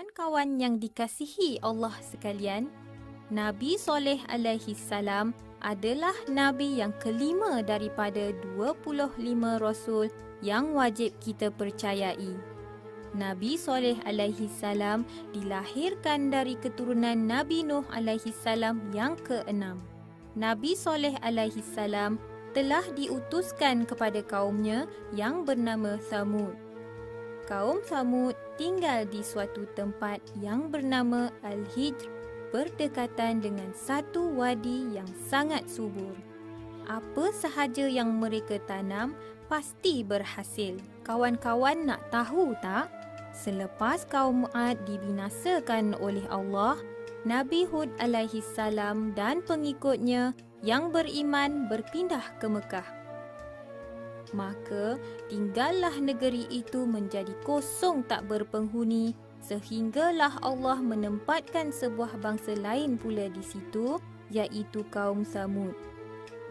Kawan-kawan yang dikasihi Allah sekalian, Nabi Soleh alaihi salam adalah Nabi yang kelima daripada 25 Rasul yang wajib kita percayai. Nabi Soleh alaihi salam dilahirkan dari keturunan Nabi Nuh alaihi salam yang keenam. Nabi Soleh alaihi salam telah diutuskan kepada kaumnya yang bernama Thamud. Kaum Thamud tinggal di suatu tempat yang bernama Al-Hijr, berdekatan dengan satu wadi yang sangat subur. Apa sahaja yang mereka tanam pasti berhasil. Kawan-kawan nak tahu tak? Selepas kaum Ad dibinasakan oleh Allah, Nabi Hud alaihi salam dan pengikutnya yang beriman berpindah ke Mekah. Maka tinggallah negeri itu menjadi kosong tak berpenghuni, sehinggalah Allah menempatkan sebuah bangsa lain pula di situ, iaitu kaum Thamud.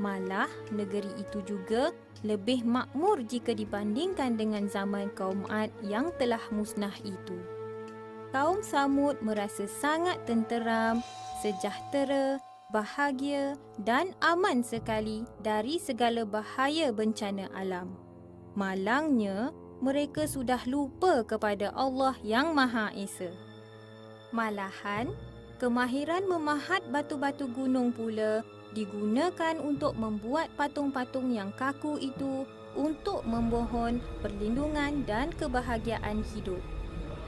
Malah negeri itu juga lebih makmur jika dibandingkan dengan zaman kaum Ad yang telah musnah itu. Kaum Thamud merasa sangat tenteram, sejahtera, bahagia dan aman sekali dari segala bahaya bencana alam. Malangnya, mereka sudah lupa kepada Allah yang Maha Esa. Malahan, kemahiran memahat batu-batu gunung pula digunakan untuk membuat patung-patung yang kaku itu untuk memohon perlindungan dan kebahagiaan hidup.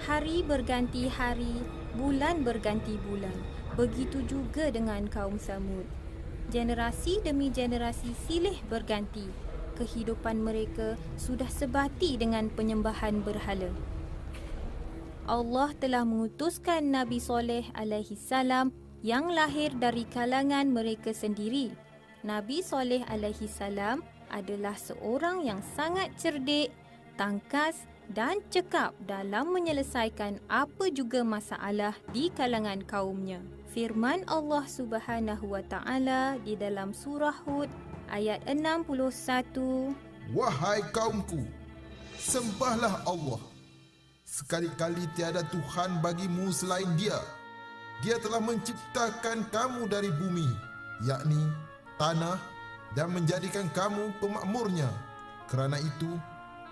Hari berganti hari, bulan berganti bulan. Begitu juga dengan kaum Thamud. Generasi demi generasi silih berganti. Kehidupan mereka sudah sebati dengan penyembahan berhala. Allah telah mengutuskan Nabi Soleh alaihi salam yang lahir dari kalangan mereka sendiri. Nabi Soleh alaihi salam adalah seorang yang sangat cerdik, tangkas dan cekap dalam menyelesaikan apa juga masalah di kalangan kaumnya. Firman Allah Subhanahu wa taala di dalam surah Hud ayat 61, Wahai kaumku, sembahlah Allah. Sekali-kali tiada Tuhan bagimu selain Dia. Dia telah menciptakan kamu dari bumi, yakni tanah, dan menjadikan kamu pemakmurnya. Kerana itu,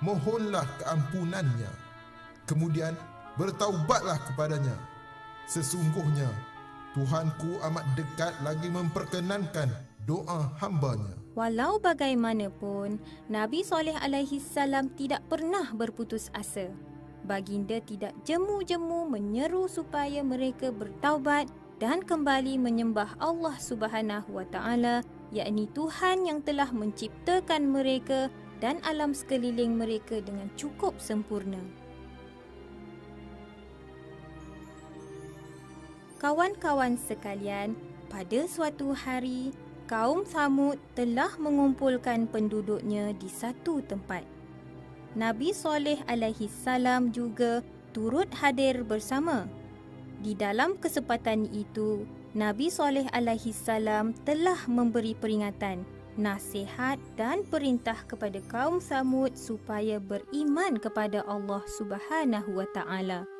mohonlah keampunannya. Kemudian bertaubatlah kepadanya. Sesungguhnya Tuhanku amat dekat lagi memperkenankan doa hambanya. Walau bagaimanapun, Nabi Soleh alaihi salam tidak pernah berputus asa. Baginda tidak jemu-jemu menyeru supaya mereka bertaubat dan kembali menyembah Allah Subhanahu wa taala, yakni Tuhan yang telah menciptakan mereka dan alam sekeliling mereka dengan cukup sempurna. Kawan-kawan sekalian, pada suatu hari, kaum Thamud telah mengumpulkan penduduknya di satu tempat. Nabi Soleh alaihi salam juga turut hadir bersama. Di dalam kesempatan itu, Nabi Soleh alaihi salam telah memberi peringatan, nasihat dan perintah kepada kaum Thamud supaya beriman kepada Allah Subhanahu wa taala.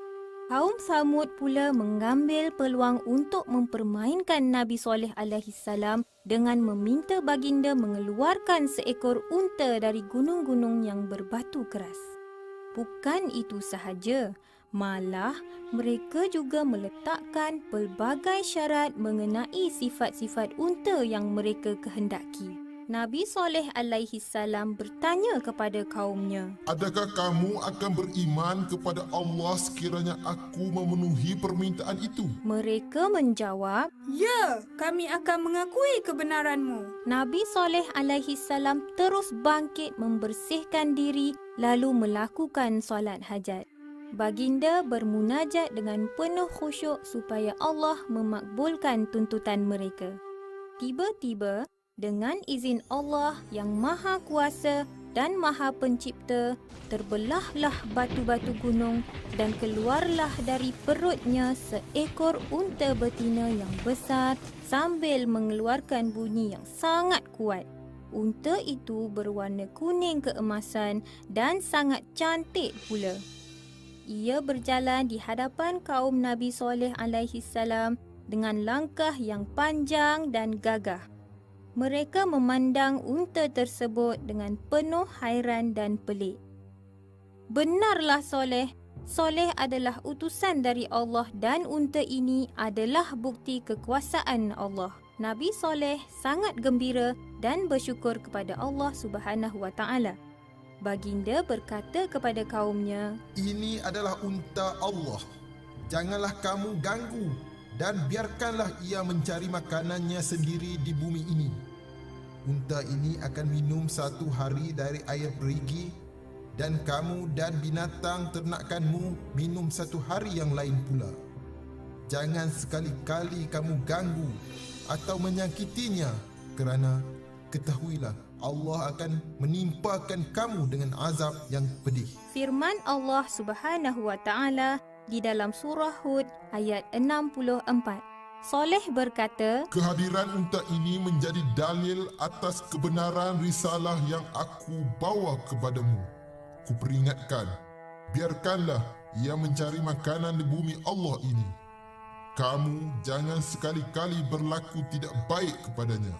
Kaum Thamud pula mengambil peluang untuk mempermainkan Nabi Soleh alaihi salam dengan meminta baginda mengeluarkan seekor unta dari gunung-gunung yang berbatu keras. Bukan itu sahaja, malah mereka juga meletakkan pelbagai syarat mengenai sifat-sifat unta yang mereka kehendaki. Nabi Soleh alaihi salam bertanya kepada kaumnya, Adakah kamu akan beriman kepada Allah sekiranya aku memenuhi permintaan itu? Mereka menjawab, Ya, kami akan mengakui kebenaranmu. Nabi Soleh alaihi salam terus bangkit membersihkan diri lalu melakukan solat hajat. Baginda bermunajat dengan penuh khusyuk supaya Allah memakbulkan tuntutan mereka. Tiba-tiba, dengan izin Allah yang Maha Kuasa dan Maha Pencipta, terbelahlah batu-batu gunung dan keluarlah dari perutnya seekor unta betina yang besar sambil mengeluarkan bunyi yang sangat kuat. Unta itu berwarna kuning keemasan dan sangat cantik pula. ia berjalan di hadapan kaum Nabi Soleh alaihi salam dengan langkah yang panjang dan gagah. Mereka memandang unta tersebut dengan penuh hairan dan pelik. Benarlah Soleh. Soleh adalah utusan dari Allah dan unta ini adalah bukti kekuasaan Allah. Nabi Soleh sangat gembira dan bersyukur kepada Allah Subhanahu Wa Taala. Baginda berkata kepada kaumnya, Ini adalah unta Allah. Janganlah kamu ganggu dan biarkanlah ia mencari makanannya sendiri di bumi ini. Unta ini akan minum 1 hari dari air perigi dan kamu dan binatang ternakanmu minum 1 hari yang lain pula. Jangan sekali-kali kamu ganggu atau menyakitinya kerana ketahuilah Allah akan menimpakan kamu dengan azab yang pedih. Firman Allah Subhanahu Wa Taala di dalam surah Hud ayat 64. Soleh berkata, Kehadiran unta ini menjadi dalil atas kebenaran risalah yang aku bawa kepadamu. Kuperingatkan, biarkanlah ia mencari makanan di bumi Allah ini. Kamu jangan sekali-kali berlaku tidak baik kepadanya.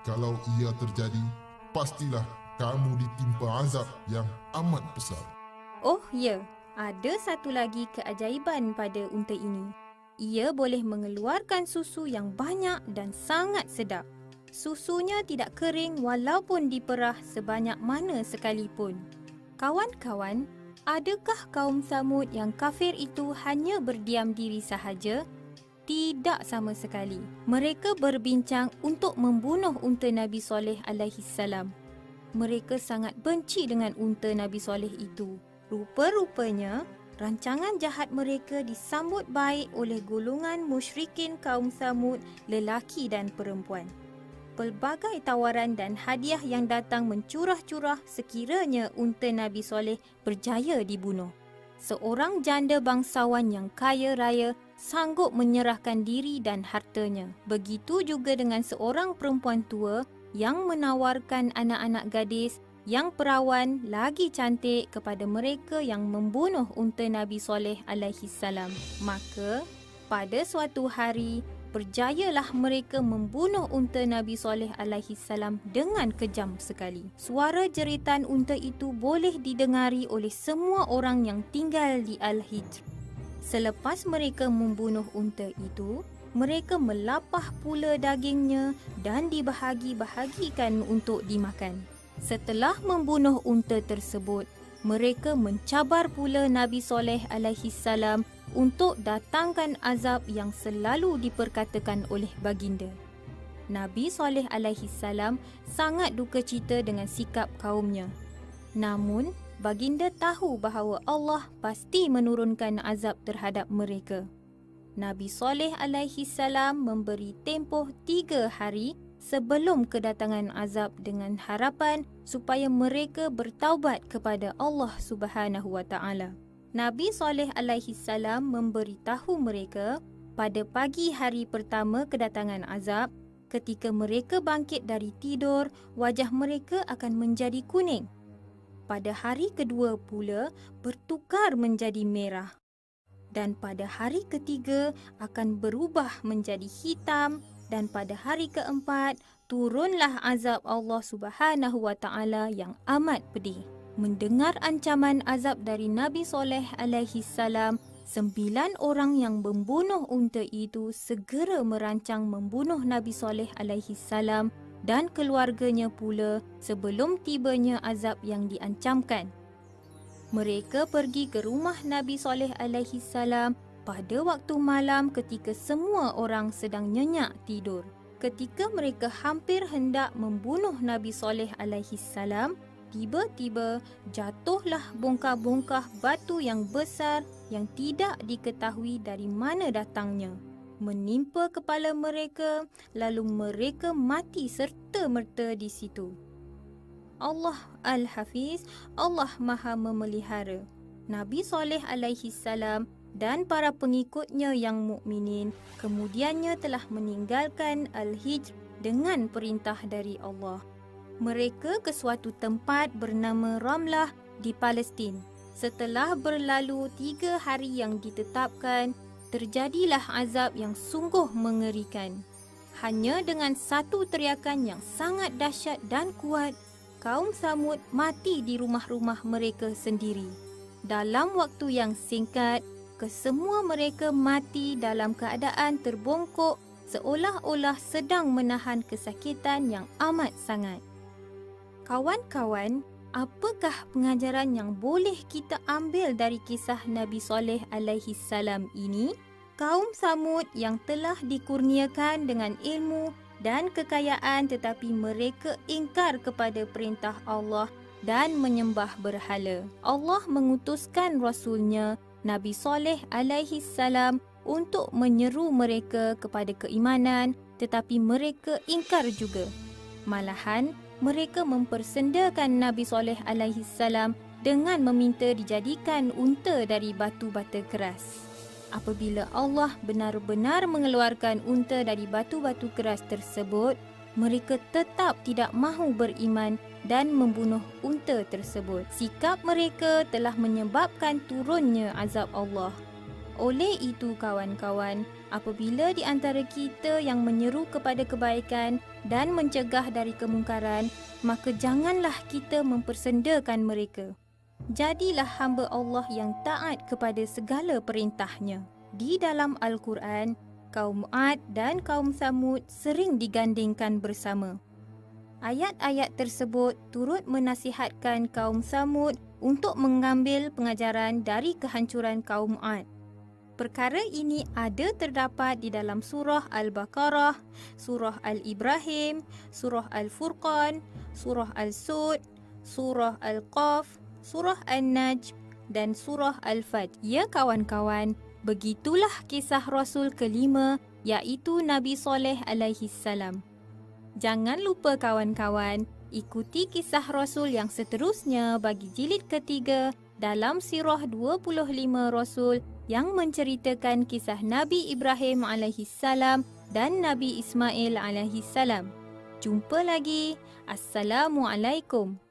Kalau ia terjadi, pastilah kamu ditimpa azab yang amat besar. oh ya, ada satu lagi keajaiban pada unta ini. Ia boleh mengeluarkan susu yang banyak dan sangat sedap. Susunya tidak kering walaupun diperah sebanyak mana sekalipun. Kawan-kawan, adakah kaum Samud yang kafir itu hanya berdiam diri sahaja? Tidak sama sekali. Mereka berbincang untuk membunuh unta Nabi Soleh alaihi salam. Mereka sangat benci dengan unta Nabi Soleh itu. Rupa-rupanya, rancangan jahat mereka disambut baik oleh golongan musyrikin kaum Samud, lelaki dan perempuan. Pelbagai tawaran dan hadiah yang datang mencurah-curah sekiranya unta Nabi Soleh berjaya dibunuh. Seorang janda bangsawan yang kaya raya sanggup menyerahkan diri dan hartanya. Begitu juga dengan seorang perempuan tua yang menawarkan anak-anak gadis yang perawan lagi cantik kepada mereka yang membunuh unta Nabi Soleh alaihi salam. Maka pada suatu hari berjayalah mereka membunuh unta Nabi Soleh alaihi salam dengan kejam sekali. Suara jeritan unta itu boleh didengari oleh semua orang yang tinggal di Al-Hijr. Selepas mereka membunuh unta itu, mereka melapah pula dagingnya dan dibahagi-bahagikan untuk dimakan. Setelah membunuh unta tersebut, mereka mencabar pula Nabi Soleh alaihi salam untuk datangkan azab yang selalu diperkatakan oleh baginda. Nabi Soleh alaihi salam sangat duka cita dengan sikap kaumnya. Namun, baginda tahu bahawa Allah pasti menurunkan azab terhadap mereka. Nabi Soleh alaihi salam memberi tempoh 3 hari sebelum kedatangan azab dengan harapan supaya mereka bertaubat kepada Allah Subhanahu Wa Taala. Nabi Soleh alaihi salam memberitahu mereka pada pagi hari pertama kedatangan azab, ketika mereka bangkit dari tidur, wajah mereka akan menjadi kuning. Pada hari kedua pula bertukar menjadi merah. Dan pada hari ketiga akan berubah menjadi hitam, dan pada hari keempat turunlah azab Allah Subhanahu Wa Taala yang amat pedih. Mendengar ancaman azab dari Nabi Soleh alaihi salam, 9 orang yang membunuh unta itu segera merancang membunuh Nabi Soleh alaihi salam dan keluarganya pula sebelum tibanya azab yang diancamkan. Mereka pergi ke rumah Nabi Soleh alaihi salam pada waktu malam ketika semua orang sedang nyenyak tidur. Ketika mereka hampir hendak membunuh Nabi Soleh alaihi salam, tiba-tiba jatuhlah bongkah-bongkah batu yang besar yang tidak diketahui dari mana datangnya. Menimpa kepala mereka, lalu mereka mati serta-merta di situ. Allah Al-Hafiz, Allah Maha Memelihara. Nabi Soleh alaihi salam dan para pengikutnya yang mukminin kemudiannya telah meninggalkan Al-Hijr dengan perintah dari Allah. Mereka ke suatu tempat bernama Ramlah di Palestin. Setelah berlalu 3 hari yang ditetapkan, terjadilah azab yang sungguh mengerikan. Hanya dengan satu teriakan yang sangat dahsyat dan kuat, kaum Samud mati di rumah-rumah mereka sendiri. Dalam waktu yang singkat, kesemua mereka mati dalam keadaan terbongkok seolah-olah sedang menahan kesakitan yang amat sangat. Kawan-kawan, apakah pengajaran yang boleh kita ambil dari kisah Nabi Soleh alaihi salam ini? Kaum Samud yang telah dikurniakan dengan ilmu dan kekayaan tetapi mereka ingkar kepada perintah Allah dan menyembah berhala. Allah mengutuskan Rasulnya Nabi Soleh alaihi salam untuk menyeru mereka kepada keimanan tetapi mereka ingkar juga. Malahan, mereka mempersendakan Nabi Soleh alaihi salam dengan meminta dijadikan unta dari batu bata keras. Apabila Allah benar-benar mengeluarkan unta dari batu-batu keras tersebut, mereka tetap tidak mahu beriman dan membunuh unta tersebut. Sikap mereka telah menyebabkan turunnya azab Allah. Oleh itu kawan-kawan, apabila di antara kita yang menyeru kepada kebaikan dan mencegah dari kemungkaran, maka janganlah kita mempersendakan mereka. Jadilah hamba Allah yang taat kepada segala perintahnya. Di dalam Al-Quran, kaum Ad dan kaum Samud sering digandingkan bersama. Ayat-ayat tersebut turut menasihatkan kaum Samud untuk mengambil pengajaran dari kehancuran kaum Ad. Perkara ini ada terdapat di dalam surah Al-Baqarah, surah Al-Ibrahim, surah Al-Furqan, surah Al-Sud, surah Al-Qaf, surah An-Najm dan surah Al-Fajr. Ya kawan-kawan, begitulah kisah Rasul kelima iaitu Nabi Soleh alaihi salam. Jangan lupa kawan-kawan, ikuti kisah Rasul yang seterusnya bagi jilid ketiga dalam sirah 25 Rasul yang menceritakan kisah Nabi Ibrahim alaihi salam dan Nabi Ismail alaihi salam. Jumpa lagi. Assalamualaikum.